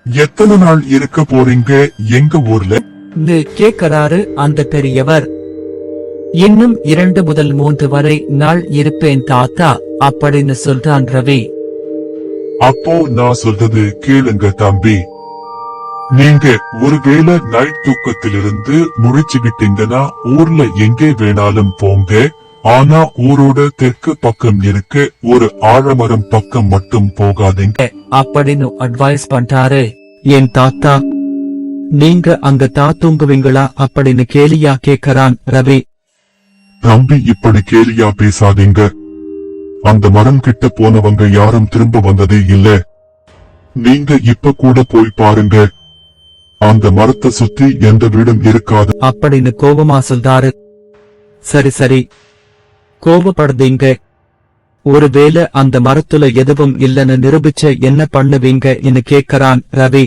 எத்தனை நாள் இருக்க போறீங்க எங்க ஊர்ல? கேட்கிறாரு அந்த பெரியவர். இன்னும் 2 முதல் 3 வரை நாள் இருப்பேன் தாத்தா அப்படின்னு சொல்றான் ரவி. அப்போ நான் சொல்றது கேளுங்க தம்பி. நீங்க ஒருவேளை நைட் தூக்கத்திலிருந்து முழிச்சுக்கிட்டீங்கன்னா ஊர்ல எங்கே வேணாலும் போங்க. ஆனா ஊரோட தெற்கு பக்கம் இருக்க ஒரு ஆழமரம் பக்கம் மட்டும் போகாதீங்க அப்படின்னு அட்வைஸ் பண்றாரு. என் தாத்தா, நீங்க அங்க தூங்குவீங்களா அப்படின்னு கேலியா கேட்கறான் ரவி. தம்பி, இப்படி கேலியா பேசாதீங்க. அந்த மரம் கிட்ட போனவங்க யாரும் திரும்ப வந்ததே இல்ல. நீங்க இப்ப கூட போய் பாருங்க, அந்த மரத்தை சுத்தி எந்த வீடும் இருக்காது அப்படின்னு கோபமா சொல்றாரு. சரி சரி, கோபப்படுதீங்க. ஒருவேளை அந்த மரத்துல எதுவும் இல்லன்னு நிரூபிச்ச என்ன பண்ணுவீங்க கேட்கறான் ரவி.